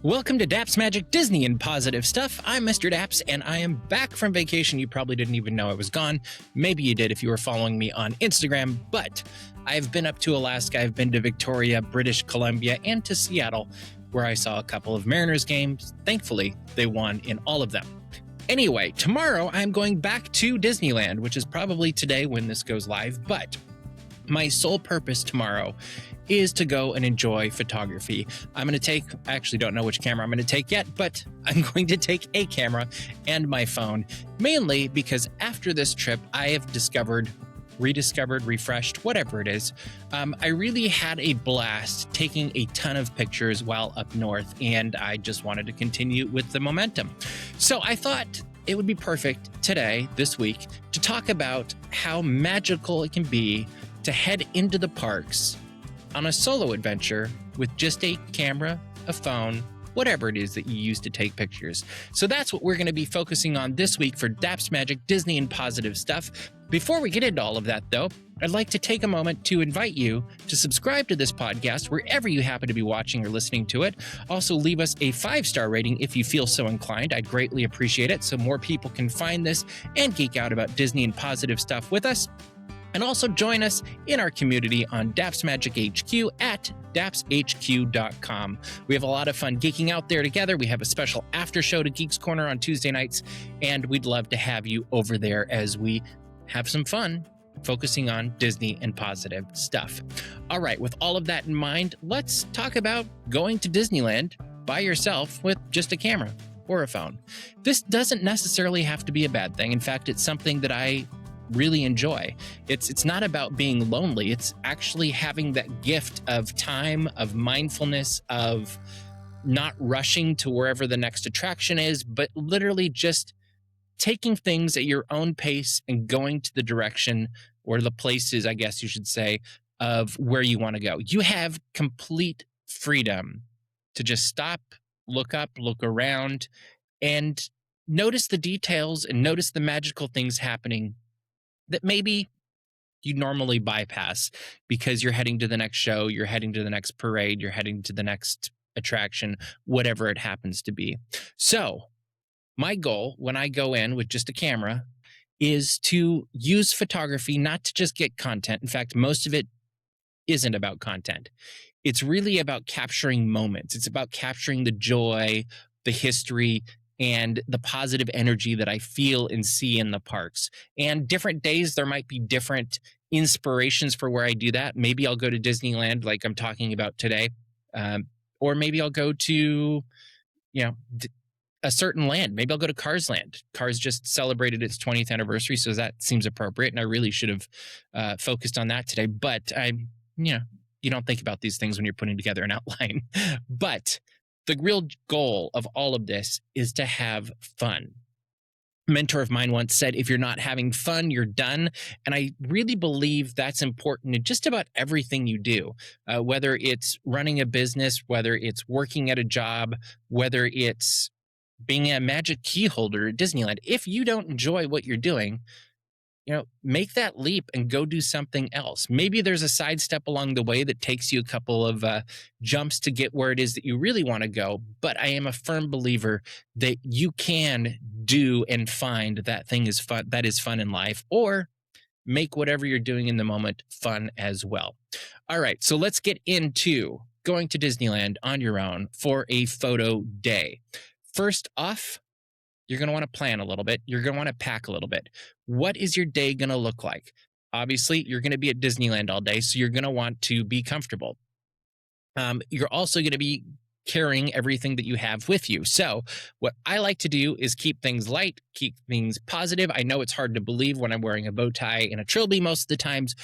Welcome to Daps Magic, Disney and Positive Stuff. I'm Mr. Daps, and I am back from vacation. You probably didn't even know I was gone. Maybe you did if you were following me on Instagram, but I've been up to Alaska. I've been to Victoria, British Columbia, and to Seattle, where I saw a couple of Mariners games. Thankfully, they won in all of them. Anyway, tomorrow I'm going back to Disneyland, which is probably today when this goes live, but my sole purpose tomorrow is to go and enjoy photography. I'm going to take, I actually don't know which camera I'm going to take yet, but I'm going to take a camera and my phone, mainly because after this trip, I have rediscovered, refreshed, whatever it is. I really had a blast taking a ton of pictures while up north, and I just wanted to continue with the momentum. So I thought it would be perfect today, this week, to talk about how magical it can be to head into the parks on a solo adventure with just a camera, a phone, whatever it is that you use to take pictures. So that's what we're going to be focusing on this week for Daps Magic, Disney and Positive Stuff. Before we get into all of that, though, I'd like to take a moment to invite you to subscribe to this podcast wherever you happen to be watching or listening to it. Also, leave us a 5-star rating if you feel so inclined. I'd greatly appreciate it so more people can find this and geek out about Disney and positive stuff with us. And also join us in our community on Daps Magic HQ at dapshq.com. We have a lot of fun geeking out there together. We have a special after show to Geeks Corner on Tuesday nights, and we'd love to have you over there as we have some fun focusing on Disney and positive stuff. All right, with all of that in mind, let's talk about going to Disneyland by yourself with just a camera or a phone. This doesn't necessarily have to be a bad thing. In fact, it's something that I really enjoy. It's not about being lonely. It's actually having that gift of time, of mindfulness, of not rushing to wherever the next attraction is, but literally just taking things at your own pace and going to the direction or the places, I guess you should say, of where you want to go. You have complete freedom to just stop, look up, look around, and notice the details and notice the magical things happening that maybe you normally bypass because you're heading to the next show, you're heading to the next parade, you're heading to the next attraction, whatever it happens to be. So my goal when I go in with just a camera is to use photography not to just get content. In fact, most of it isn't about content. It's really about capturing moments. It's about capturing the joy, the history, and the positive energy that I feel and see in the parks. And different days, there might be different inspirations for where I do that. Maybe I'll go to Disneyland like I'm talking about today. Or maybe I'll go to, a certain land. Maybe I'll go to Cars Land. Cars just celebrated its 20th anniversary, so that seems appropriate. And I really should have focused on that today. But you don't think about these things when you're putting together an outline. But the real goal of all of this is to have fun. A mentor of mine once said, if you're not having fun, you're done. And I really believe that's important in just about everything you do, whether it's running a business, whether it's working at a job, whether it's being a magic key holder at Disneyland. If you don't enjoy what you're doing, make that leap and go do something else. Maybe there's a side step along the way that takes you a couple of jumps to get where it is that you really want to go. But I am a firm believer that you can do and find that thing is fun, that is fun in life, or make whatever you're doing in the moment fun as well. All right, so let's get into going to Disneyland on your own for a photo day. First off, you're going to want to plan a little bit. You're going to want to pack a little bit. What is your day going to look like? Obviously, you're going to be at Disneyland all day, so you're going to want to be comfortable. You're also going to be carrying everything that you have with you. So what I like to do is keep things light, keep things positive. I know it's hard to believe when I'm wearing a bow tie and a trilby most of the times,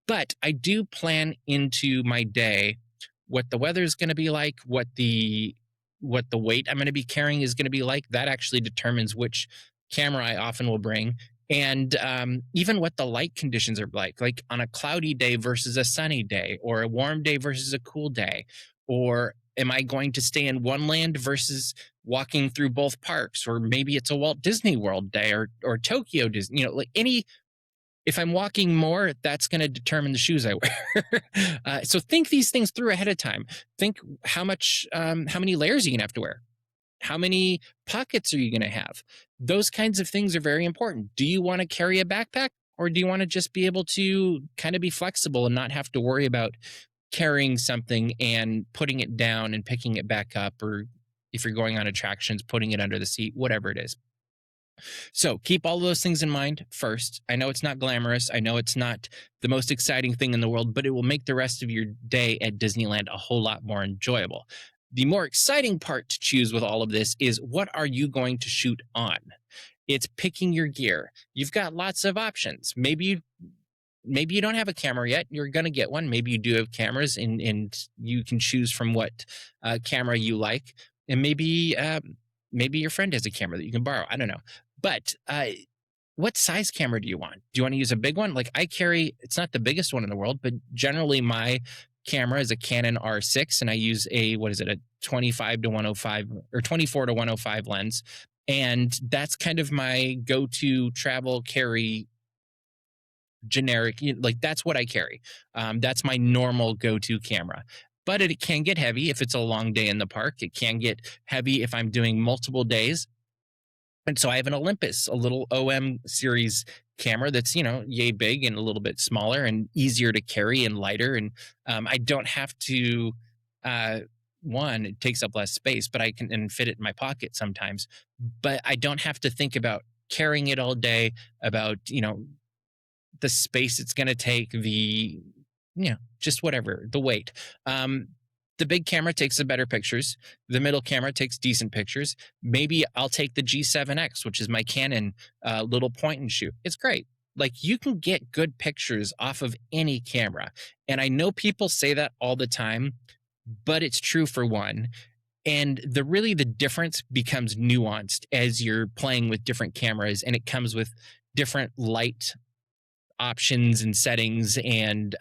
but I do plan into my day what the weather's going to be like, what the weight I'm going to be carrying is going to be like. That actually determines which camera I often will bring. And even what the light conditions are like on a cloudy day versus a sunny day, or a warm day versus a cool day. Or am I going to stay in one land versus walking through both parks? Or maybe it's a Walt Disney World day or Tokyo Disney, if If I'm walking more, that's going to determine the shoes I wear. So think these things through ahead of time. Think how many layers are you going to have to wear? How many pockets are you going to have? Those kinds of things are very important. Do you want to carry a backpack, or do you want to just be able to kind of be flexible and not have to worry about carrying something and putting it down and picking it back up, or if you're going on attractions, putting it under the seat, whatever it is. So keep all of those things in mind first. I know it's not glamorous. I know it's not the most exciting thing in the world, but it will make the rest of your day at Disneyland a whole lot more enjoyable. The more exciting part to choose with all of this is, what are you going to shoot on? It's picking your gear. You've got lots of options. Maybe you don't have a camera yet. You're going to get one. Maybe you do have cameras, and you can choose from what camera you like. And maybe your friend has a camera that you can borrow. I don't know. But what size camera do you want? Do you want to use a big one? Like I carry, it's not the biggest one in the world, but generally my camera is a Canon R6, and I use a 25 to 105 or 24 to 105 lens. And that's kind of my go-to travel carry generic, like that's what I carry. That's my normal go-to camera. But it can get heavy if it's a long day in the park. It can get heavy if I'm doing multiple days. And so I have an Olympus, a little OM series camera that's, yay big and a little bit smaller and easier to carry and lighter. And I don't have to, it takes up less space, but I can and fit it in my pocket sometimes. But I don't have to think about carrying it all day, about, the space it's going to take, just whatever, the weight. The big camera takes the better pictures. The middle camera takes decent pictures. Maybe I'll take the G7X, which is my Canon little point and shoot. It's great. Like you can get good pictures off of any camera. And I know people say that all the time, but it's true for one. And the difference becomes nuanced as you're playing with different cameras, and it comes with different light options and settings, and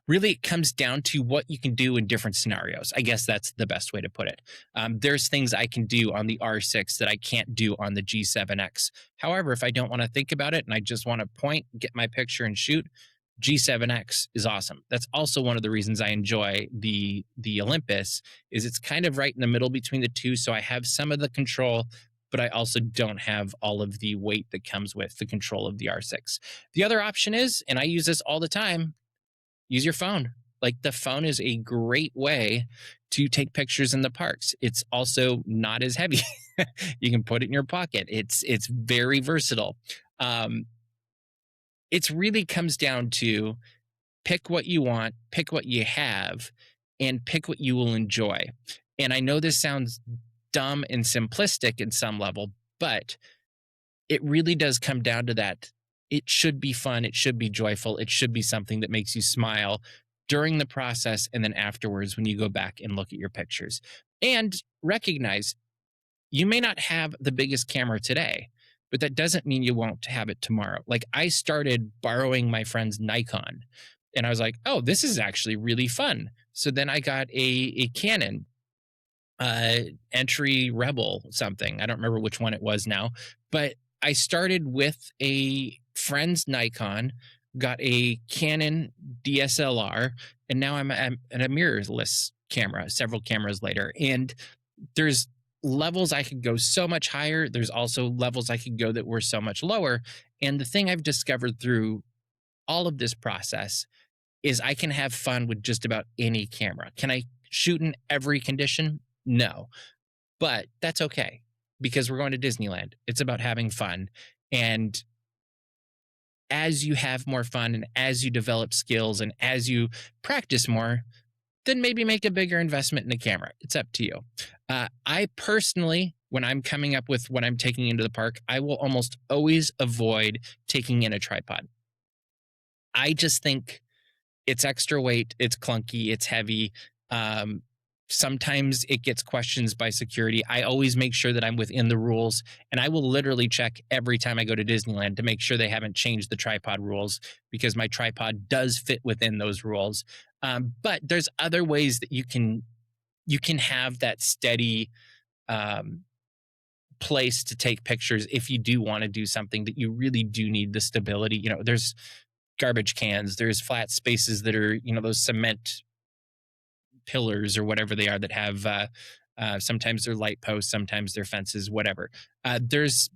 really it comes down to what you can do in different scenarios. I guess that's the best way to put it. There's things I can do on the R6 that I can't do on the G7X. However, if I don't want to think about it and I just want to point, get my picture and shoot, G7X is awesome. That's also one of the reasons I enjoy the Olympus, is it's kind of right in the middle between the two. So I have some of the control, but I also don't have all of the weight that comes with the control of the R6. The other option is, and I use this all the time, use your phone. Like the phone is a great way to take pictures in the parks. It's also not as heavy. You can put it in your pocket. It's very versatile. It really comes down to pick what you want, pick what you have, and pick what you will enjoy. And I know this sounds dumb and simplistic in some level, but it really does come down to that. It should be fun. It should be joyful. It should be something that makes you smile during the process and then afterwards when you go back and look at your pictures. And recognize you may not have the biggest camera today, but that doesn't mean you won't have it tomorrow. Like I started borrowing my friend's Nikon, and I was like, oh, this is actually really fun. So then I got a Canon entry Rebel something. I don't remember which one it was now, but I started with a friend's Nikon, got a Canon DSLR, and now I'm at a mirrorless camera several cameras later. And there's levels I could go so much higher. There's also levels I could go that were so much lower. And the thing I've discovered through all of this process is I can have fun with just about any camera. Can I shoot in every condition? No, but that's okay, because we're going to Disneyland. It's about having fun. And as you have more fun and as you develop skills and as you practice more, then maybe make a bigger investment in a camera. It's up to you. I personally, when I'm coming up with what I'm taking into the park, I will almost always avoid taking in a tripod. I just think it's extra weight, it's clunky, it's heavy. Sometimes it gets questions by security. I always make sure that I'm within the rules, and I will literally check every time I go to Disneyland to make sure they haven't changed the tripod rules, because my tripod does fit within those rules. But there's other ways that you can have that steady place to take pictures if you do want to do something that you really do need the stability. There's garbage cans, there's flat spaces that are, those cement pillars or whatever they are that have sometimes they're light posts, sometimes they're fences, whatever. There's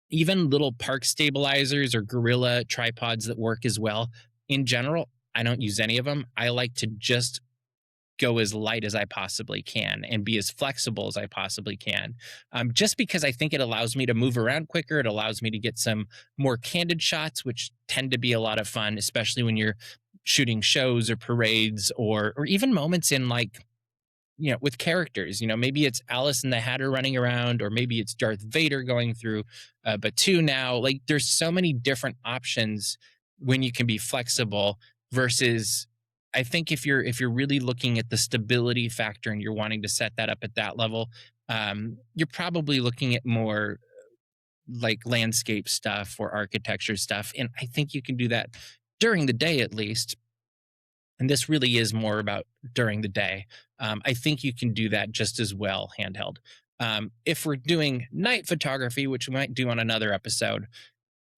even little park stabilizers or gorilla tripods that work as well. In general, I don't use any of them. I like to just go as light as I possibly can and be as flexible as I possibly can. Just because I think it allows me to move around quicker. It allows me to get some more candid shots, which tend to be a lot of fun, especially when you're shooting shows or parades or even moments in like, with characters. Maybe it's Alice and the Hatter running around, or maybe it's Darth Vader going through Batuu now. Like there's so many different options when you can be flexible versus I think if you're really looking at the stability factor and you're wanting to set that up at that level, you're probably looking at more like landscape stuff or architecture stuff. And I think you can do that during the day at least. And this really is more about during the day. I think you can do that just as well handheld. If we're doing night photography, which we might do on another episode,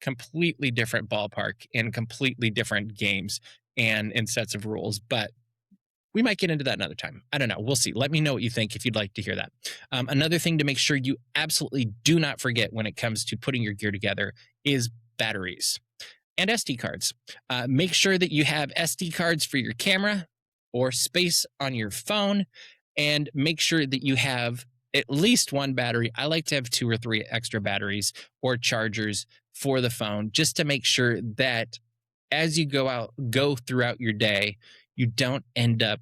completely different ballpark and completely different games and sets of rules. But we might get into that another time. I don't know. We'll see. Let me know what you think if you'd like to hear that. Another thing to make sure you absolutely do not forget when it comes to putting your gear together is batteries and SD cards. Make sure that you have SD cards for your camera or space on your phone, and make sure that you have at least one battery. I like to have 2 or 3 extra batteries or chargers for the phone, just to make sure that as you go throughout your day, you don't end up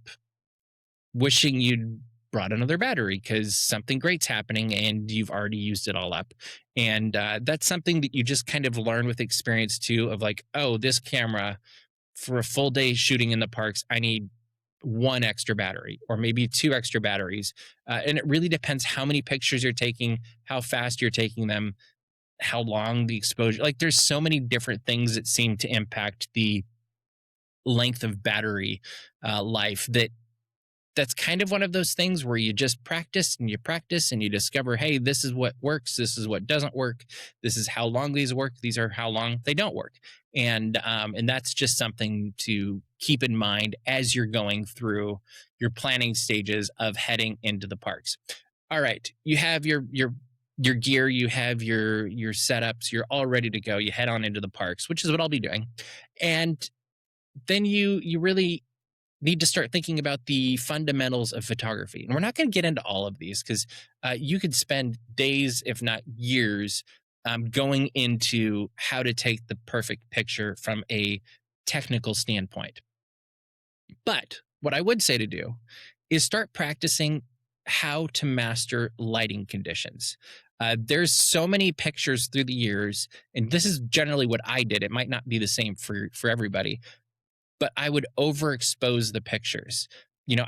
wishing you'd brought another battery because something great's happening and you've already used it all up. And that's something that you just kind of learn with experience too, of like, oh, this camera for a full day shooting in the parks, I need 1 extra battery or maybe 2 extra batteries. And it really depends how many pictures you're taking, how fast you're taking them, how long the exposure. Like there's so many different things that seem to impact the length of battery life that's kind of one of those things where you just practice and you discover, hey, this is what works, this is what doesn't work, this is how long these work, these are how long they don't work. And that's just something to keep in mind as you're going through your planning stages of heading into the parks. All right, you have your gear, you have your setups, you're all ready to go. You head on into the parks, which is what I'll be doing. And then you really need to start thinking about the fundamentals of photography. And we're not going to get into all of these because you could spend days, if not years, going into how to take the perfect picture from a technical standpoint. But what I would say to do is start practicing how to master lighting conditions. There's so many pictures through the years, and this is generally what I did. It might not be the same for everybody, but I would overexpose the pictures.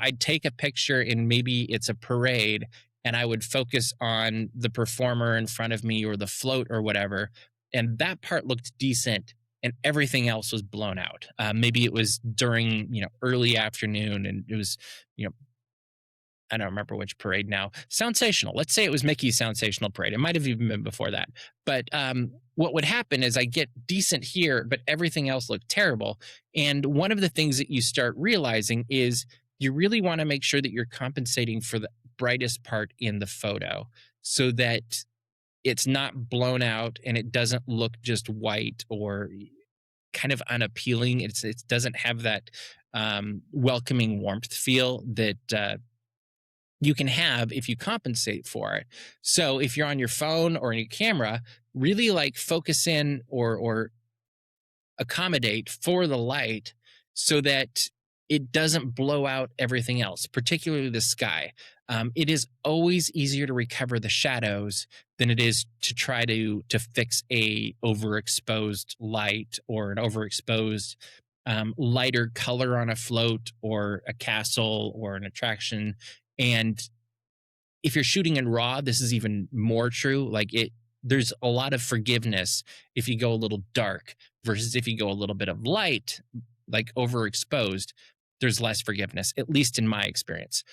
I'd take a picture and maybe it's a parade and I would focus on the performer in front of me or the float or whatever. And that part looked decent and everything else was blown out. Maybe it was during, early afternoon and it was, I don't remember which parade now. Soundsational. Let's say it was Mickey's Soundsational Parade. It might have even been before that. But what would happen is I get decent here, but everything else looked terrible. And one of the things that you start realizing is you really want to make sure that you're compensating for the brightest part in the photo so that it's not blown out and it doesn't look just white or kind of unappealing. It doesn't have that welcoming warmth feel that you can have if you compensate for it. So if you're on your phone or in your camera, really like focus in or accommodate for the light so that it doesn't blow out everything else, particularly the sky. It is always easier to recover the shadows than it is to try to fix a overexposed light or an overexposed lighter color on a float or a castle or an attraction. And if you're shooting in RAW, this is even more true. There's a lot of forgiveness if you go a little dark versus if you go a little bit of light, like overexposed, there's less forgiveness, at least in my experience.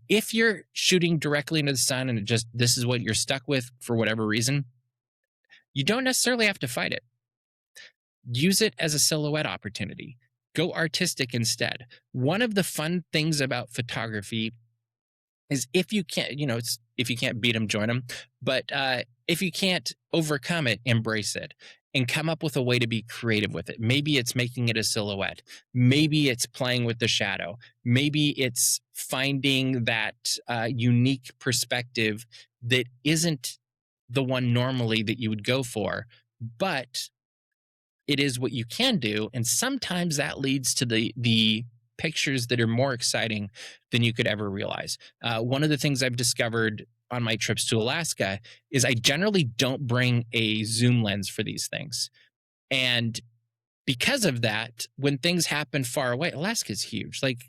If you're shooting directly into the sun and this is what you're stuck with for whatever reason, you don't necessarily have to fight it. Use it as a silhouette opportunity. Go artistic instead. One of the fun things about photography is if you can't, if you can't beat them, join them. But if you can't overcome it, embrace it and come up with a way to be creative with it. Maybe it's making it a silhouette. Maybe it's playing with the shadow. Maybe it's finding that unique perspective that isn't the one normally that you would go for, but it is what you can do. And sometimes that leads to the pictures that are more exciting than you could ever realize. One of the things I've discovered on my trips to Alaska is I generally don't bring a zoom lens for these things. And because of that, when things happen far away, Alaska's huge. Like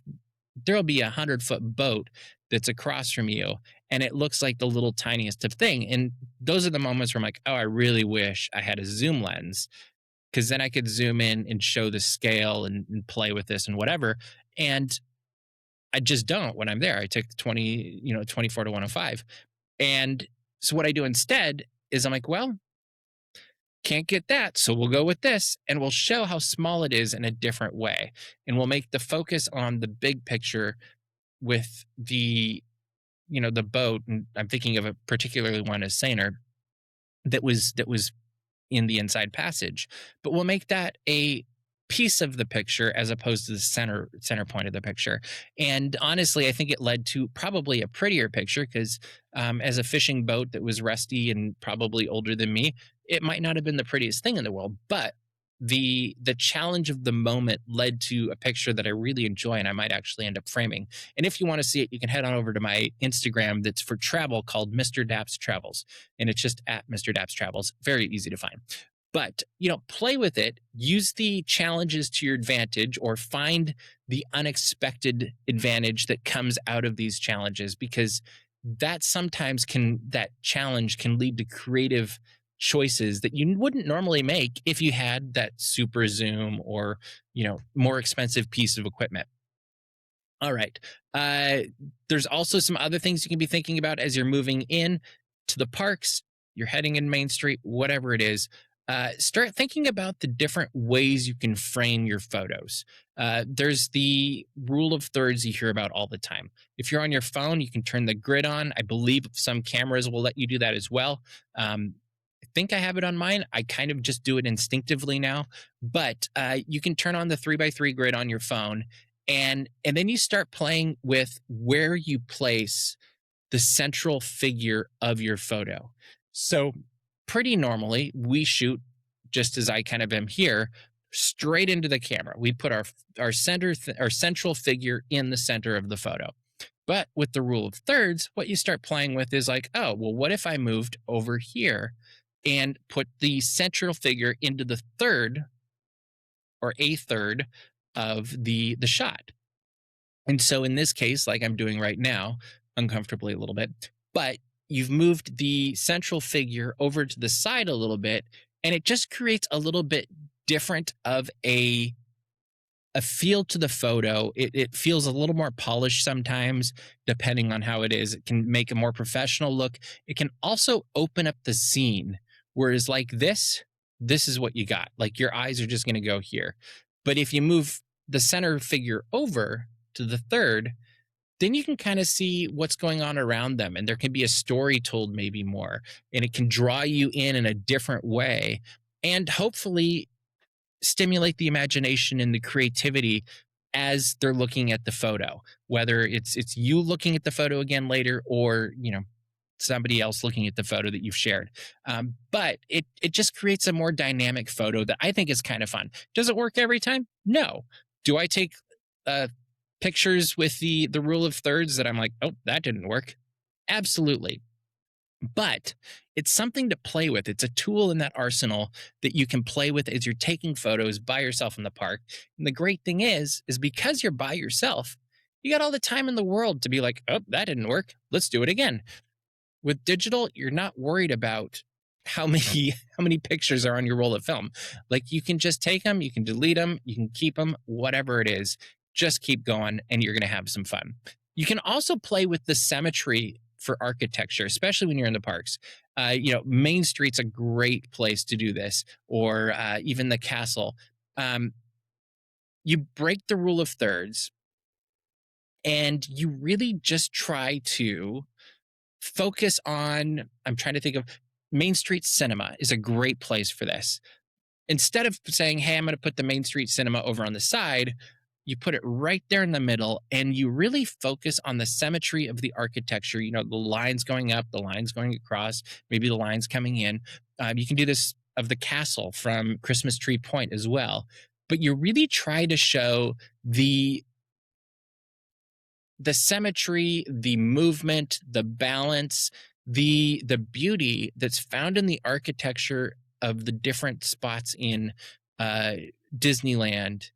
there'll be 100-foot boat that's across from you and it looks like the little tiniest of thing. And those are the moments where I'm like, oh, I really wish I had a zoom lens, because then I could zoom in and show the scale and play with this and whatever. And I just don't when I'm there. I took 24 to 105. And so what I do instead is I'm like, well, can't get that. So we'll go with this and we'll show how small it is in a different way. And we'll make the focus on the big picture with the boat. And I'm thinking of a particularly one as Saner that was in the inside passage, but we'll make that a piece of the picture as opposed to the center point of the picture. And honestly, I think it led to probably a prettier picture because as a fishing boat that was rusty and probably older than me, it might not have been the prettiest thing in the world, but the challenge of the moment led to a picture that I really enjoy and I might actually end up framing. And if you want to see it, you can head on over to my Instagram that's for travel called Mr. Daps Travels. And it's just at Mr. Daps Travels. Very easy to find. But, play with it, use the challenges to your advantage or find the unexpected advantage that comes out of these challenges, because that challenge can lead to creative choices that you wouldn't normally make if you had that super zoom or, more expensive piece of equipment. All right. There's also some other things you can be thinking about as you're moving in to the parks, you're heading in Main Street, whatever it is. Start thinking about the different ways you can frame your photos. There's the rule of thirds you hear about all the time. If you're on your phone, you can turn the grid on. I believe some cameras will let you do that as well. I think I have it on mine. I kind of just do it instinctively now, but you can turn on the 3x3 grid on your phone, and then you start playing with where you place the central figure of your photo. So pretty normally we shoot, just as I kind of am here, straight into the camera. We put our central figure in the center of the photo. But with the rule of thirds, what you start playing with is like, oh, well, what if I moved over here and put the central figure into the third or a third of the shot? And so in this case, like I'm doing right now, uncomfortably a little bit, but you've moved the central figure over to the side a little bit, and it just creates a little bit different of a feel to the photo. It feels a little more polished sometimes, depending on how it is. It can make a more professional look. It can also open up the scene. Whereas like this is what you got. Like your eyes are just going to go here. But if you move the center figure over to the third, then you can kind of see what's going on around them. And there can be a story told maybe more. And it can draw you in a different way. And hopefully stimulate the imagination and the creativity as they're looking at the photo, whether it's you looking at the photo again later or, somebody else looking at the photo that you've shared. But it just creates a more dynamic photo that I think is kind of fun. Does it work every time? No. Do I take pictures with the rule of thirds that I'm like, oh, that didn't work? Absolutely. But it's something to play with. It's a tool in that arsenal that you can play with as you're taking photos by yourself in the park. And the great thing is because you're by yourself, you got all the time in the world to be like, oh, that didn't work. Let's do it again. With digital, you're not worried about how many pictures are on your roll of film. Like you can just take them, you can delete them, you can keep them, whatever it is. Just keep going and you're going to have some fun. You can also play with the symmetry for architecture, especially when you're in the parks. Main Street's a great place to do this, or even the castle. Um, you break the rule of thirds, and you really just try to focus on. I'm trying to think of Main Street Cinema is a great place for this. Instead of saying, hey, I'm going to put the Main Street Cinema over on the side, you put it right there in the middle, and you really focus on the symmetry of the architecture. The lines going up, the lines going across, maybe the lines coming in. You can do this of the castle from Christmas Tree Point as well. But you really try to show the symmetry, the movement, the balance, the beauty that's found in the architecture of the different spots in uh, Disneyland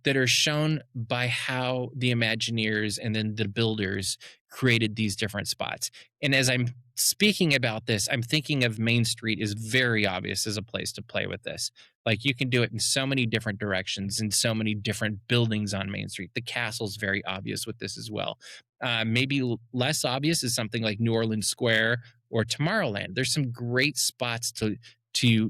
that are shown by how the Imagineers and then the builders created these different spots. And as I'm speaking about this, I'm thinking of Main Street is very obvious as a place to play with this. Like you can do it in so many different directions, in so many different buildings on Main Street. The castle's very obvious with this as well. Maybe less obvious is something like New Orleans Square or Tomorrowland. There's some great spots to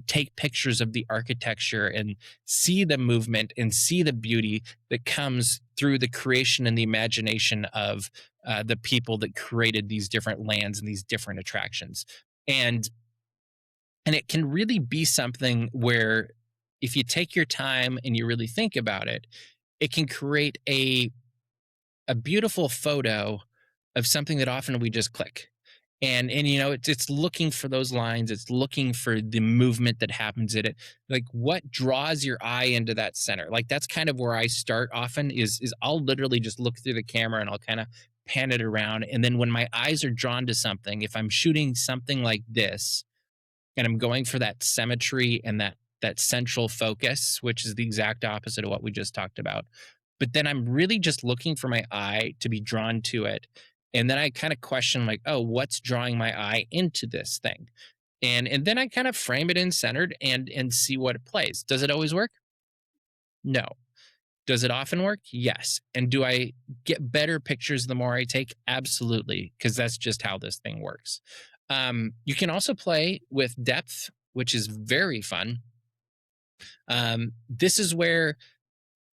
take pictures of the architecture and see the movement and see the beauty that comes through the creation and the imagination of the people that created these different lands and these different attractions. And it can really be something where if you take your time and you really think about it, it can create a beautiful photo of something that often we just click. And it's looking for those lines, it's looking for the movement that happens in it, like what draws your eye into that center. Like that's kind of where I start often is I'll literally just look through the camera and I'll kind of pan it around, and then when my eyes are drawn to something, if I'm shooting something like this and I'm going for that symmetry and that central focus, which is the exact opposite of what we just talked about, but then I'm really just looking for my eye to be drawn to it. And then I kind of question, like, oh, what's drawing my eye into this thing? And then I kind of frame it in centered and see what it plays. Does it always work? No. Does it often work? Yes. And do I get better pictures the more I take? Absolutely, because that's just how this thing works. You can also play with depth, which is very fun. This is where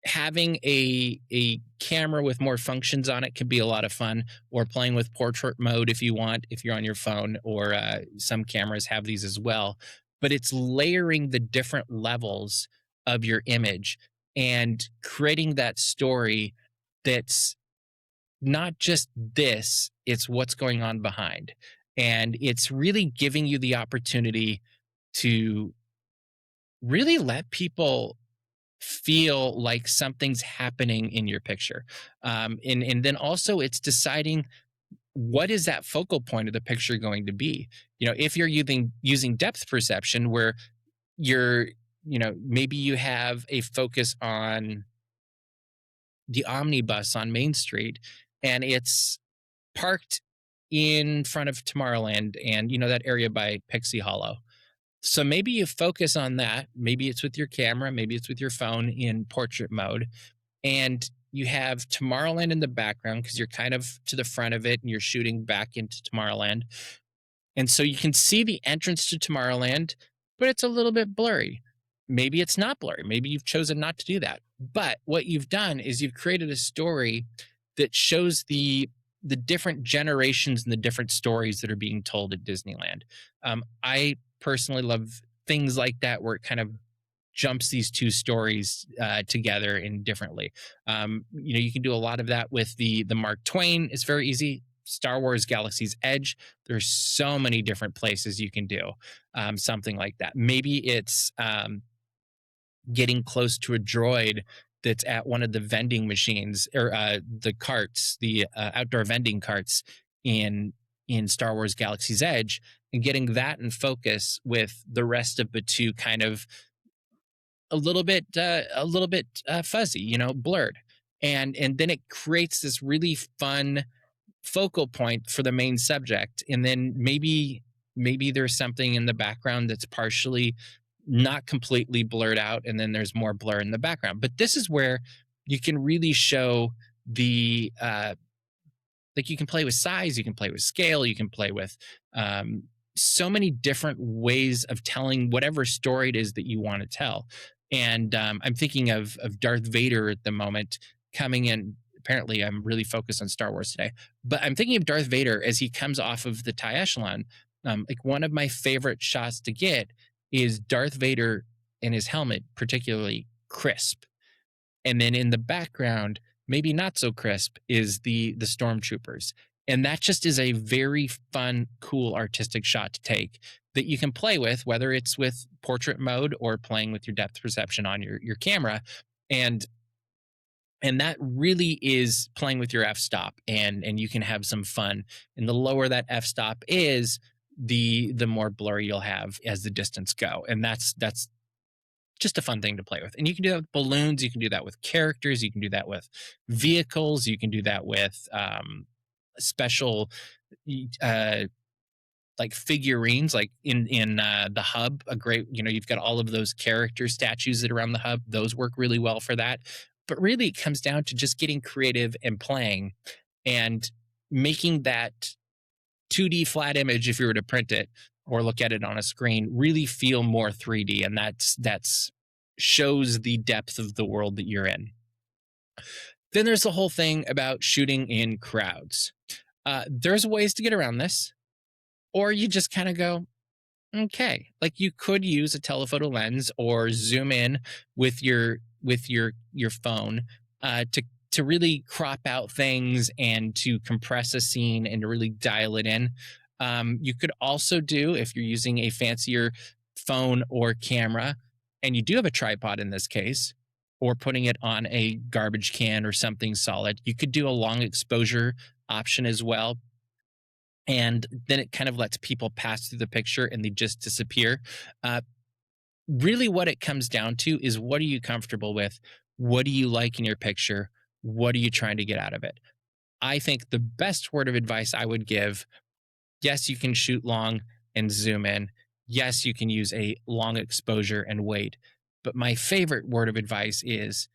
having a camera with more functions on it can be a lot of fun, or playing with portrait mode if you want, if you're on your phone, or some cameras have these as well. But it's layering the different levels of your image and creating that story that's not just this, it's what's going on behind. And it's really giving you the opportunity to really let people feel like something's happening in your picture. And then also it's deciding what is that focal point of the picture going to be. If you're using depth perception where you're, maybe you have a focus on the omnibus on Main Street and it's parked in front of Tomorrowland and that area by Pixie Hollow. So maybe you focus on that. Maybe it's with your camera, maybe it's with your phone in portrait mode. And you have Tomorrowland in the background because you're kind of to the front of it and you're shooting back into Tomorrowland. And so you can see the entrance to Tomorrowland, but it's a little bit blurry. Maybe it's not blurry. Maybe you've chosen not to do that. But what you've done is you've created a story that shows the different generations and the different stories that are being told at Disneyland. I personally love things like that where it kind of jumps these two stories together in differently. You can do a lot of that with the Mark Twain. It's very easy. Star Wars Galaxy's Edge. There's so many different places you can do something like that. Maybe it's getting close to a droid that's at one of the vending machines or the carts, the outdoor vending carts in Star Wars Galaxy's Edge, and getting that in focus with the rest of Batuu kind of a little bit fuzzy, blurred. And then it creates this really fun focal point for the main subject. And then maybe there's something in the background that's partially not completely blurred out, and then there's more blur in the background. But this is where you can really show the Like you can play with size, you can play with scale, you can play with um, so many different ways of telling whatever story it is that you want to tell. And I'm thinking of Darth Vader at the moment coming in. Apparently, I'm really focused on Star Wars today, but I'm thinking of Darth Vader as he comes off of the TIE Echelon. Like one of my favorite shots to get is Darth Vader in his helmet, particularly crisp, and then in the background, maybe not so crisp, is the stormtroopers. And that just is a very fun, cool artistic shot to take that you can play with, whether it's with portrait mode or playing with your depth perception on your camera. And that really is playing with your f-stop, and you can have some fun. And the lower that f-stop is, the more blurry you'll have as the distance go. And that's just a fun thing to play with. And you can do that with balloons, you can do that with characters, you can do that with vehicles, you can do that with special uh like figurines, like in the hub. A great, you've got all of those character statues that are around the hub. Those work really well for that. But really it comes down to just getting creative and playing and making that 2D flat image, if you were to print it or look at it on a screen, really feel more 3D. And that's shows the depth of the world that you're in. Then there's the whole thing about shooting in crowds. There's ways to get around this, or you just kind of go, okay. Like you could use a telephoto lens or zoom in with your phone to really crop out things and to compress a scene and to really dial it in. You could also do, if you're using a fancier phone or camera, and you do have a tripod in this case, or putting it on a garbage can or something solid, you could do a long exposure option as well. And then it kind of lets people pass through the picture and they just disappear. Uh, Really, what it comes down to is, what are you comfortable with? What do you like in your picture? What are you trying to get out of it? I think the best word of advice I would give, yes, you can shoot long and zoom in. Yes, you can use a long exposure and wait. But my favorite word of advice is,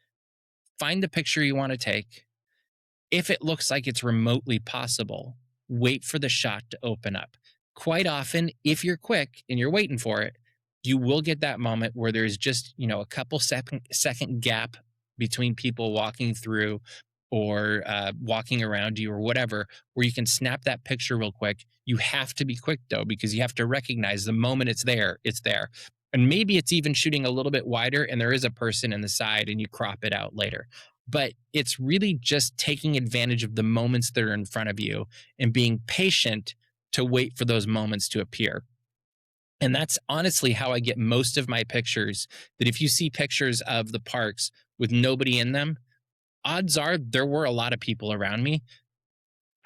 find the picture you want to take. If it looks like it's remotely possible, wait for the shot to open up. Quite often, if you're quick and you're waiting for it, you will get that moment where there's just, a couple second gap between people walking through or walking around you or whatever, where you can snap that picture real quick. You have to be quick though, because you have to recognize the moment it's there, it's there. And maybe it's even shooting a little bit wider and there is a person in the side and you crop it out later. But it's really just taking advantage of the moments that are in front of you and being patient to wait for those moments to appear. And that's honestly how I get most of my pictures. That if you see pictures of the parks with nobody in them, odds are there were a lot of people around me.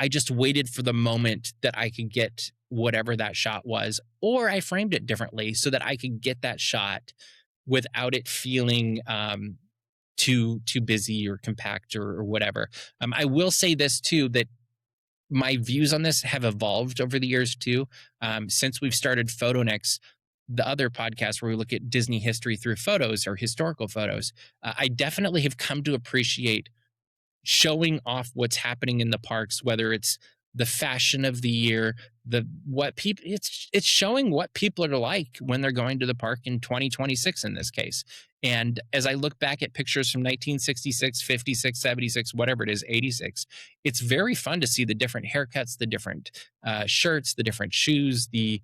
I just waited for the moment that I could get whatever that shot was, or I framed it differently so that I could get that shot without it feeling too busy or compact or whatever. I will say this too, that my views on this have evolved over the years too. Since we've started PhotoNix, the other podcast where we look at Disney history through photos or historical photos, I definitely have come to appreciate showing off what's happening in the parks, whether it's the fashion of the year, it's showing what people are like when they're going to the park in 2026 in this case. And as I look back at pictures from 1966, 56, 76, whatever it is, 86, it's very fun to see the different haircuts, the different shirts, the different shoes, the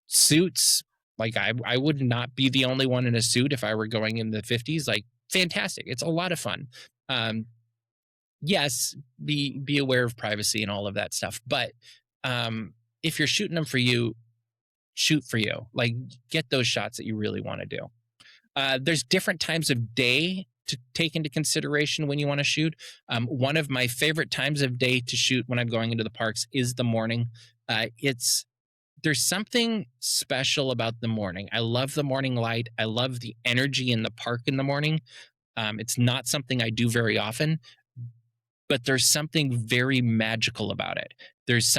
suits. Like I would not be the only one in a suit if I were going in the 50s. Like fantastic. It's a lot of fun. Yes, be aware of privacy and all of that stuff. But if you're shooting them for you, shoot for you. Like get those shots that you really want to do. There's different times of day to take into consideration when you want to shoot. One of my favorite times of day to shoot when I'm going into the parks is the morning. There's something special about the morning. I love the morning light. I love the energy in the park in the morning. It's not something I do very often, but there's something very magical about it. There's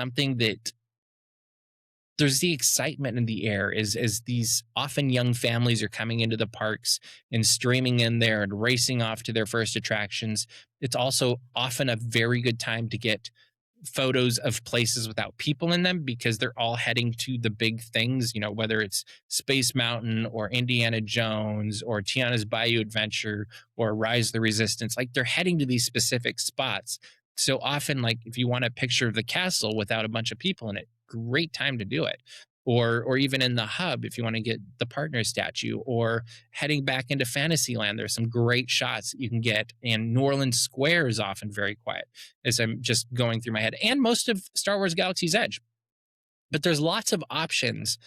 the excitement in the air as these often young families are coming into the parks and streaming in there and racing off to their first attractions. It's also often a very good time to get photos of places without people in them because they're all heading to the big things, whether it's Space Mountain or Indiana Jones or Tiana's Bayou Adventure or Rise of the Resistance. Like they're heading to these specific spots. So often, like if you want a picture of the castle without a bunch of people in it, great time to do it. Or even in the hub, if you want to get the partner statue, or heading back into Fantasyland, there's some great shots that you can get. And New Orleans Square is often very quiet, as I'm just going through my head, and most of Star Wars Galaxy's Edge. But there's lots of options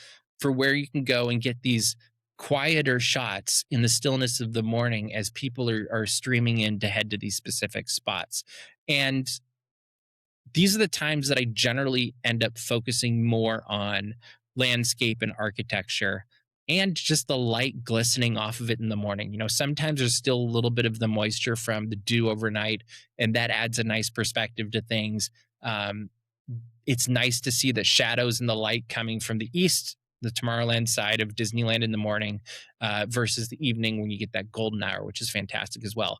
for where you can go and get these quieter shots in the stillness of the morning as people are streaming in to head to these specific spots. And these are the times that I generally end up focusing more on landscape and architecture and just the light glistening off of it in the morning. Sometimes there's still a little bit of the moisture from the dew overnight, and that adds a nice perspective to things. Um, it's nice to see the shadows and the light coming from the east, the Tomorrowland side of Disneyland in the morning, versus the evening when you get that golden hour, which is fantastic as well.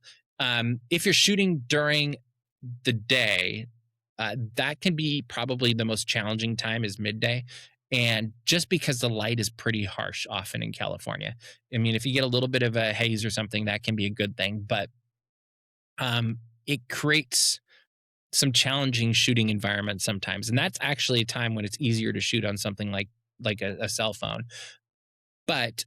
If you're shooting during the day, that can be probably the most challenging time is midday. And just because the light is pretty harsh often in California. I mean, if you get a little bit of a haze or something, that can be a good thing. But it creates some challenging shooting environments sometimes. And that's actually a time when it's easier to shoot on something like a cell phone. But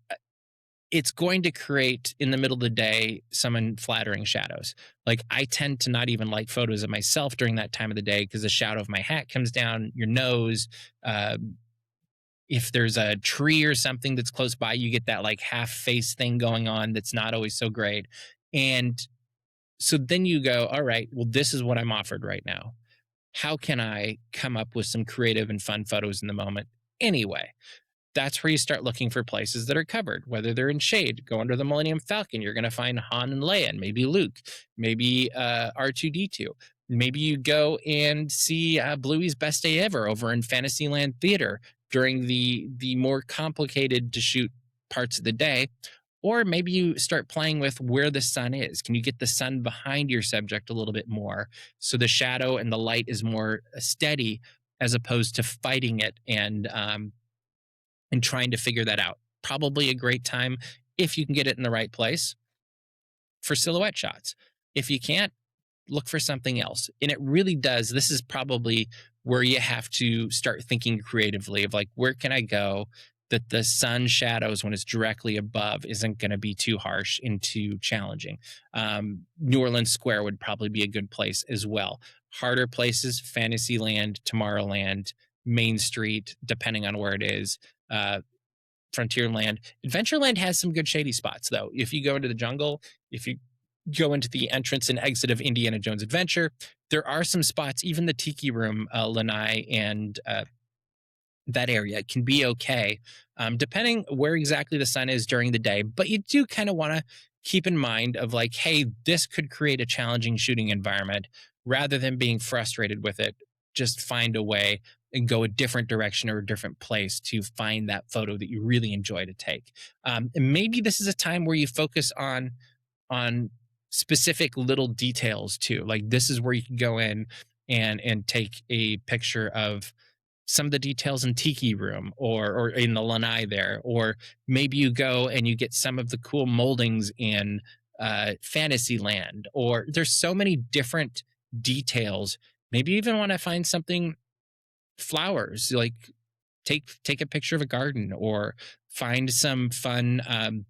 it's going to create in the middle of the day some unflattering shadows. Like I tend to not even like photos of myself during that time of the day because the shadow of my hat comes down your nose. If there's a tree or something that's close by, you get that like half face thing going on that's not always so great. And so then you go, all right, well, this is what I'm offered right now. How can I come up with some creative and fun photos in the moment anyway? That's where you start looking for places that are covered, whether they're in shade. Go under the Millennium Falcon. You're going to find Han and Leia, and maybe Luke, maybe R2D2. Maybe you go and see Bluey's Best Day Ever over in Fantasyland Theater during the more complicated to shoot parts of the day. Or maybe you start playing with where the sun is. Can you get the sun behind your subject a little bit more so the shadow and the light is more steady as opposed to fighting it and trying to figure that out? Probably a great time if you can get it in the right place for silhouette shots. If you can't, look for something else. And it really does. This is probably where you have to start thinking creatively of like, where can I go that the sun shadows when it's directly above isn't going to be too harsh and too challenging. New Orleans Square would probably be a good place as well. Harder places, Fantasyland, Tomorrowland, Main Street, depending on where it is. Frontierland. Adventureland has some good shady spots, though. If you go into the jungle, if you go into the entrance and exit of Indiana Jones Adventure, there are some spots, even the Tiki Room, Lanai, and that area can be okay, depending where exactly the sun is during the day. But you do kind of want to keep in mind of like, hey, this could create a challenging shooting environment. Rather than being frustrated with it, just find a way and go a different direction or a different place to find that photo that you really enjoy to take. And maybe this is a time where you focus on specific little details too. Like this is where you can go in and take a picture of some of the details in Tiki Room or in the Lanai there, or maybe you go and you get some of the cool moldings in Fantasyland, or there's so many different details. Maybe you even want to find something flowers, like take a picture of a garden or find some fun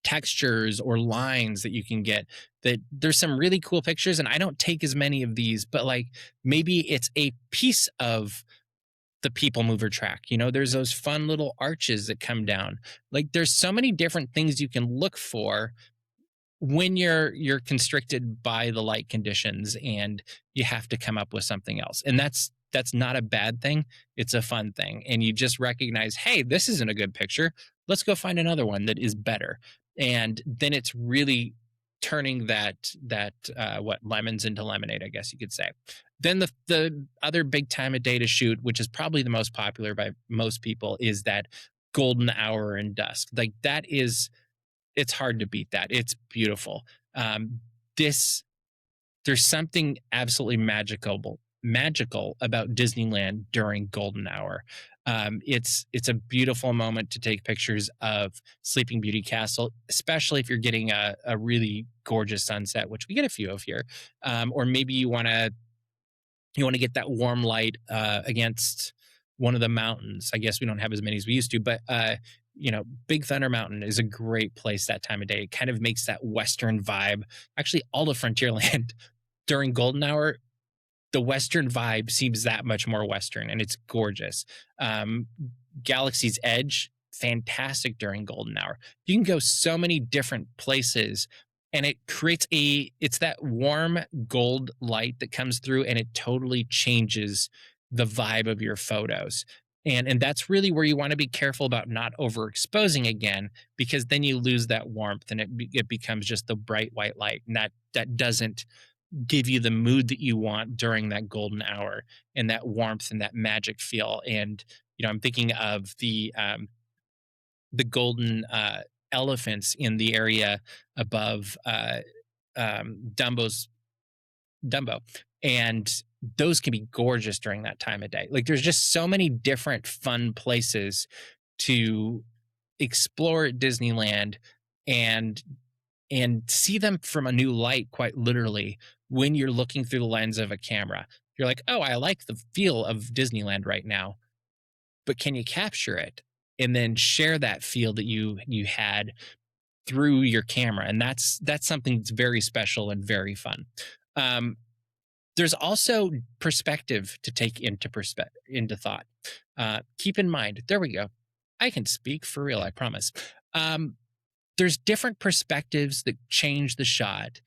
textures or lines that you can get. That there's some really cool pictures, and I don't take as many of these, but like maybe it's a piece of the people mover track. There's those fun little arches that come down. Like there's so many different things you can look for when you're constricted by the light conditions and you have to come up with something else. And that's not a bad thing. It's a fun thing. And you just recognize, hey, this isn't a good picture. Let's go find another one that is better. And then it's really turning that lemons into lemonade, I guess you could say. Then the other big time of day to shoot, which is probably the most popular by most people, is that golden hour and dusk. Like that is, it's hard to beat that. It's beautiful. There's something absolutely magical about Disneyland during golden hour. It's a beautiful moment to take pictures of Sleeping Beauty Castle, especially if you're getting a really gorgeous sunset, which we get a few of here. Or maybe you want to get that warm light against one of the mountains. I guess we don't have as many as we used to, but Big Thunder Mountain is a great place that time of day. It kind of makes that Western vibe. Actually, all of Frontierland during golden hour, the Western vibe seems that much more Western, and it's gorgeous. Um, Galaxy's Edge, fantastic during golden hour. You can go so many different places, and it creates it's that warm gold light that comes through, and it totally changes the vibe of your photos. And that's really where you want to be careful about not overexposing again, because then you lose that warmth, and it becomes just the bright white light, and that doesn't give you the mood that you want during that golden hour, and that warmth and that magic feel. And I'm thinking of the golden elephants in the area above Dumbo, and those can be gorgeous during that time of day. Like, there's just so many different fun places to explore at Disneyland, and see them from a new light, quite literally, when you're looking through the lens of a camera. You're like, oh, I like the feel of Disneyland right now, but can you capture it and then share that feel that you had through your camera? And that's something that's very special and very fun. There's also perspective to take into thought. Keep in mind, there we go. I can speak for real, I promise. There's different perspectives that change the shot,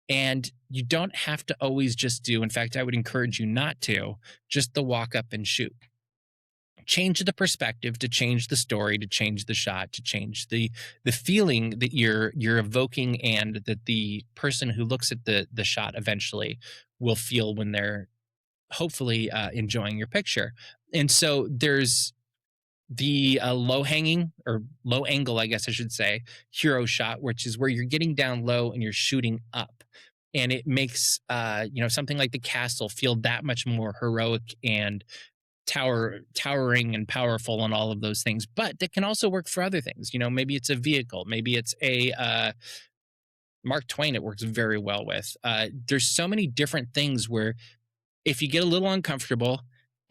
and you don't have to always just do, in fact, I would encourage you not to, just the walk up and shoot. Change the perspective to change the story, to change the shot, to change the feeling that you're evoking, and that the person who looks at the shot eventually will feel when they're hopefully enjoying your picture. And so there's the low hanging, or low angle, I guess I should say, hero shot, which is where you're getting down low and you're shooting up, and it makes something like the castle feel that much more heroic and towering and powerful, and all of those things. But that can also work for other things. Maybe it's a vehicle, maybe it's a Mark Twain. It works very well with. There's so many different things where, if you get a little uncomfortable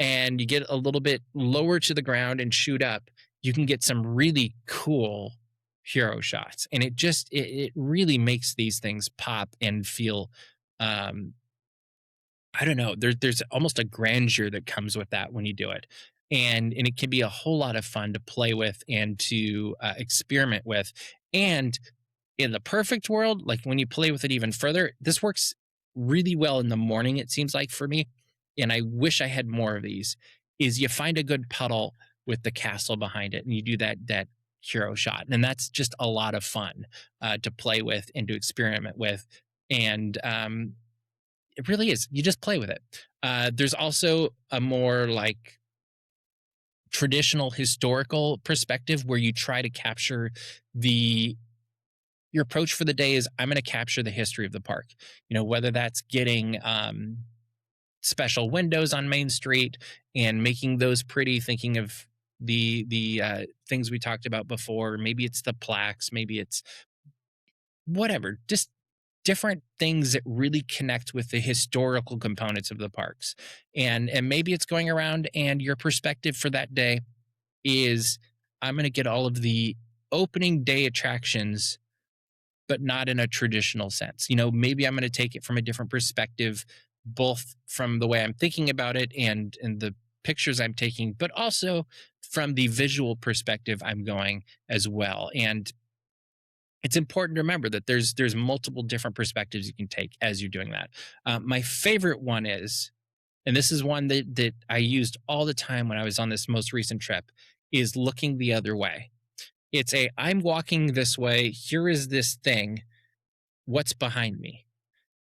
and you get a little bit lower to the ground and shoot up, you can get some really cool hero shots. And it really makes these things pop and feel, I don't know, there's almost a grandeur that comes with that when you do it. And it can be a whole lot of fun to play with and to experiment with. And in the perfect world, like when you play with it even further, this works really well in the morning, it seems like, for me. And I wish I had more of these. Is you find a good puddle with the castle behind it, and you do that hero shot, and that's just a lot of fun to play with and to experiment with. And it really is. You just play with it. There's also a more like traditional historical perspective, where you try to capture your approach for the day is, I'm going to capture the history of the park. Whether that's getting special windows on Main Street and making those pretty, thinking of the things we talked about before. Maybe it's the plaques, maybe it's whatever, just different things that really connect with the historical components of the parks. And maybe it's going around, and your perspective for that day is, I'm going to get all of the opening day attractions, but not in a traditional sense. Maybe I'm going to take it from a different perspective, both from the way I'm thinking about it and the pictures I'm taking, but also from the visual perspective I'm going as well. And it's important to remember that there's multiple different perspectives you can take as you're doing that. My favorite one is, and this is one that I used all the time when I was on this most recent trip, is looking the other way. It's I'm walking this way. Here is this thing. What's behind me?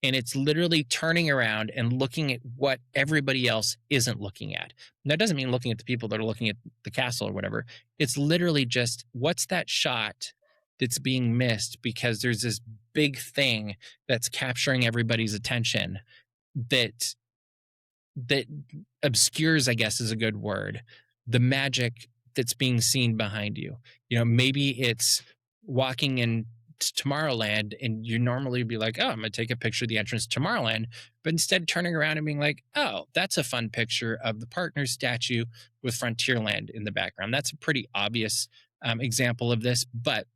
And it's literally turning around and looking at what everybody else isn't looking at. That doesn't mean looking at the people that are looking at the castle or whatever. It's literally just, what's that shot that's being missed because there's this big thing that's capturing everybody's attention that that obscures, I guess is a good word, the magic that's being seen behind you. Maybe it's walking in Tomorrowland and you normally be like, oh, I'm going to take a picture of the entrance to Tomorrowland. But instead turning around and being like, oh, that's a fun picture of the partner statue with Frontierland in the background. That's a pretty obvious example of this. But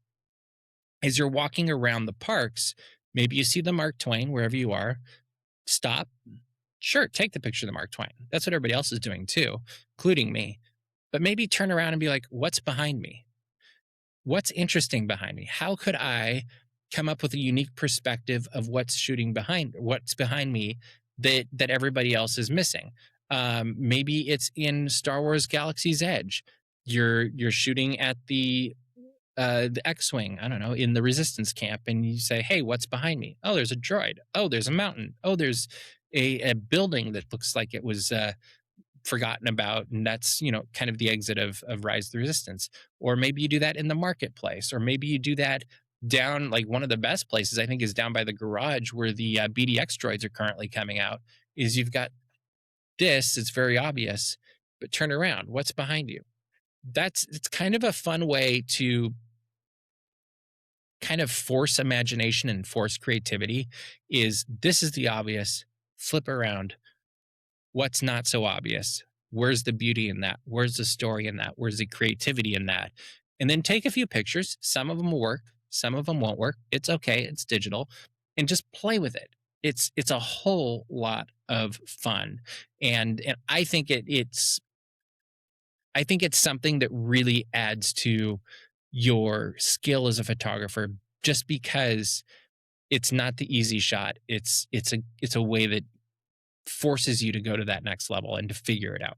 as you're walking around the parks, maybe you see the Mark Twain wherever you are, stop. Sure, take the picture of the Mark Twain. That's what everybody else is doing too, including me. But maybe turn around and be like, what's behind me? What's interesting behind me? How could I come up with a unique perspective of what's behind me that everybody else is missing? Maybe it's in Star Wars Galaxy's Edge. You're shooting at the X-wing, I don't know, in the Resistance camp, and you say, "Hey, what's behind me? Oh, there's a droid. Oh, there's a mountain. Oh, there's a building that looks like it was forgotten about, and that's kind of the exit of Rise of the Resistance." Or maybe you do that in the marketplace, or maybe you do that down, like, one of the best places I think is down by the garage where the BDX droids are currently coming out. Is you've got this, it's very obvious, but turn around. What's behind you? It's kind of a fun way to kind of force imagination and force creativity. Is this is the obvious, flip around, what's not so obvious, where's the beauty in that, where's the story in that, where's the creativity in that, and then take a few pictures. Some of them will work, some of them won't work. It's okay, it's digital, and just play with it. It's a whole lot of fun, and I think it's something that really adds to your skill as a photographer, just because it's not the easy shot. It's a way that forces you to go to that next level and to figure it out.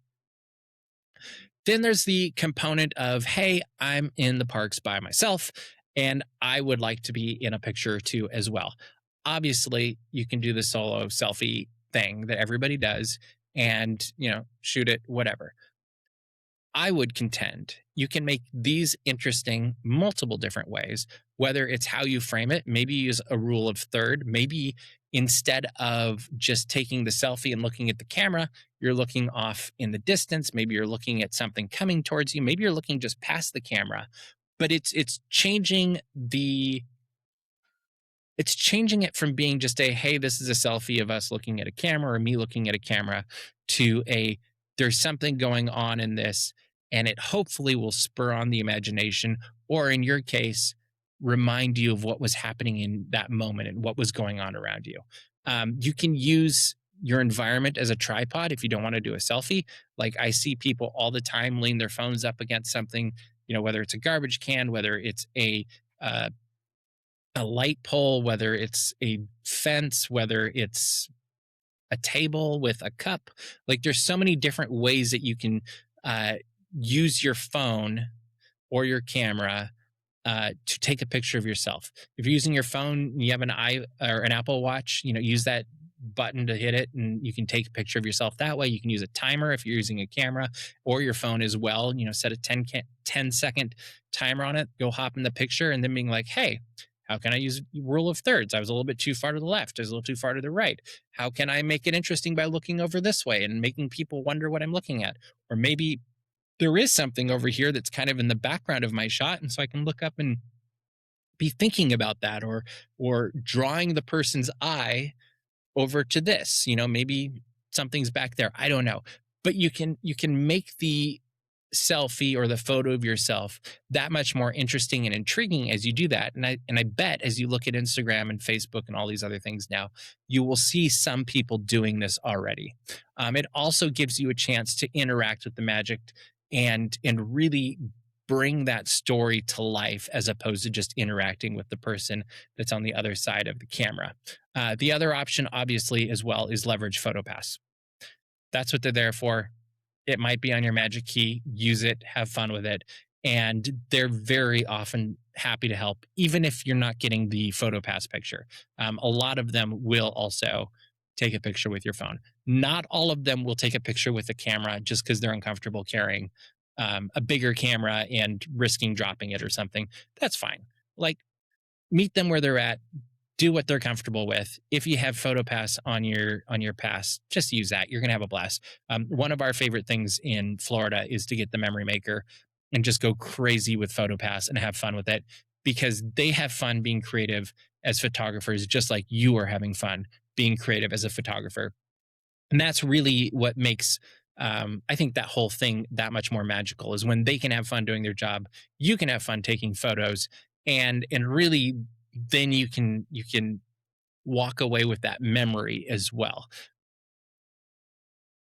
Then there's the component of, hey, I'm in the parks by myself and I would like to be in a picture or two as well. Obviously, you can do the solo selfie thing that everybody does and, shoot it, whatever. I would contend you can make these interesting multiple different ways, whether it's how you frame it. Maybe use a rule of third. Maybe instead of just taking the selfie and looking at the camera, you're looking off in the distance. Maybe you're looking at something coming towards you. Maybe you're looking just past the camera. But it's changing it from being just a, hey, this is a selfie of us looking at a camera or me looking at a camera, to a, there's something going on in this, and it hopefully will spur on the imagination, or in your case, remind you of what was happening in that moment and what was going on around you. You can use your environment as a tripod if you don't want to do a selfie. Like, I see people all the time lean their phones up against something, whether it's a garbage can, whether it's uh, a light pole, whether it's a fence, whether it's a table with a cup. Like, there's so many different ways that you can use your phone or your camera to take a picture of yourself. If you're using your phone, you have an Apple Watch, use that button to hit it and you can take a picture of yourself that way. You can use a timer if you're using a camera or your phone as well. Set a 10-second timer on it, go hop in the picture, and then being like, hey, how can I use rule of thirds? I was a little bit too far to the left. I was a little too far to the right. How can I make it interesting by looking over this way and making people wonder what I'm looking at? Or maybe there is something over here that's kind of in the background of my shot, and so I can look up and be thinking about that, or drawing the person's eye over to this. Maybe something's back there. I don't know. But you can make the selfie or the photo of yourself that much more interesting and intriguing as you do that. And I bet as you look at Instagram and Facebook and all these other things now, you will see some people doing this already. It also gives you a chance to interact with the magic and really bring that story to life, as opposed to just interacting with the person that's on the other side of the camera. The other option, obviously, as well, is leverage PhotoPass. That's what they're there for. It might be on your Magic Key. Use it, have fun with it. And they're very often happy to help, even if you're not getting the PhotoPass picture. A lot of them will also take a picture with your phone. Not all of them will take a picture with a camera just because they're uncomfortable carrying a bigger camera and risking dropping it or something. That's fine. Like, meet them where they're at. do what they're comfortable with. If you have PhotoPass on your pass, just use that. You're gonna have a blast. One of our favorite things in Florida is to get the Memory Maker and just go crazy with PhotoPass and have fun with it, because they have fun being creative as photographers, just like you are having fun being creative as a photographer. And that's really what makes I think that whole thing that much more magical, is when they can have fun doing their job, you can have fun taking photos, and really then you can walk away with that memory as well.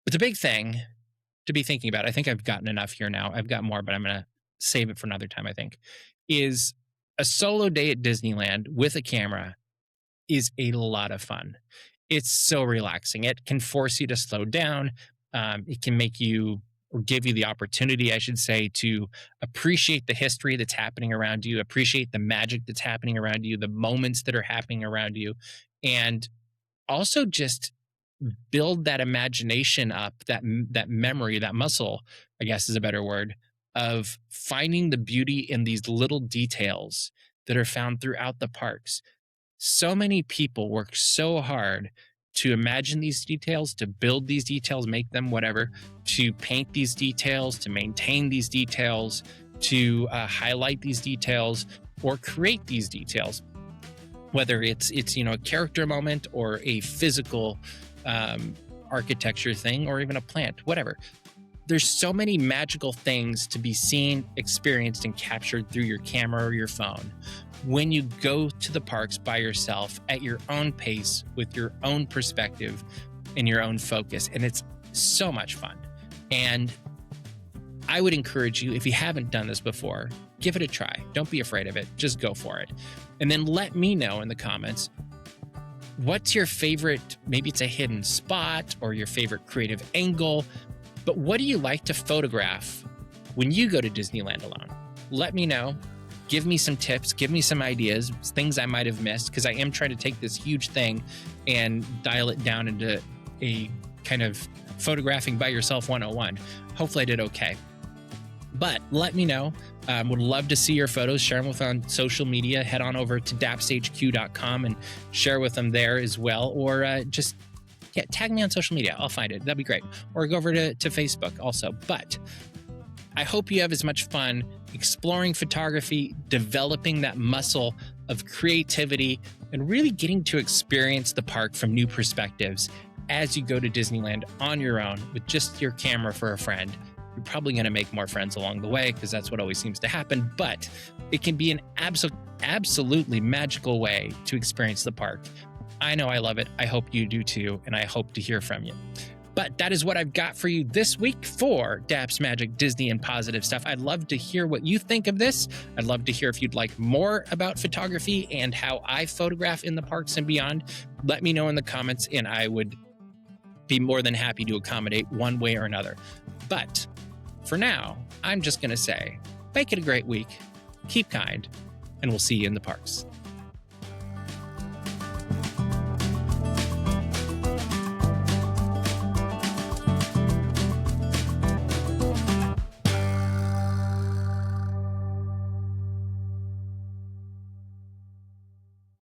But the big thing to be thinking about, I think I've gotten enough here now. I've got more, but I'm going to save it for another time, I think, is a solo day at Disneyland with a camera is a lot of fun. It's so relaxing. It can force you to slow down. It can make you, or give you the opportunity, I should say, to appreciate the history that's happening around you, appreciate the magic that's happening around you, the moments that are happening around you, and also just build that imagination up, that memory, that muscle, I guess is a better word, of finding the beauty in these little details that are found throughout the parks. So many people work so hard to imagine these details, to build these details, make them whatever, to paint these details, to maintain these details, to highlight these details, or create these details. Whether it's a character moment or a physical architecture thing, or even a plant, whatever. There's so many magical things to be seen, experienced, and captured through your camera or your phone when you go to the parks by yourself at your own pace, with your own perspective and your own focus. And it's so much fun. And I would encourage you, if you haven't done this before, give it a try. Don't be afraid of it. Just go for it. And then let me know in the comments, what's your favorite, maybe it's a hidden spot or your favorite creative angle, but what do you like to photograph when you go to Disneyland alone? Let me know. Give me some tips, give me some ideas, things I might have missed, because I am trying to take this huge thing and dial it down into a kind of photographing by yourself 101. Hopefully I did okay. But let me know. Would love to see your photos. Share them with on social media. Head on over to dapshq.com and share with them there as well. Or just tag me on social media. I'll find it. That'd be great. Or go over to Facebook also. But I hope you have as much fun exploring photography, developing that muscle of creativity, and really getting to experience the park from new perspectives as you go to Disneyland on your own with just your camera for a friend. You're probably going to make more friends along the way, because that's what always seems to happen, but it can be an absolutely magical way to experience the park. I know I love it. I hope you do too, and I hope to hear from you. But that is what I've got for you this week for Daps Magic, Disney, and Positive Stuff. I'd love to hear what you think of this. I'd love to hear if you'd like more about photography and how I photograph in the parks and beyond. Let me know in the comments, and I would be more than happy to accommodate one way or another. But for now, I'm just going to say, make it a great week, keep kind, and we'll see you in the parks.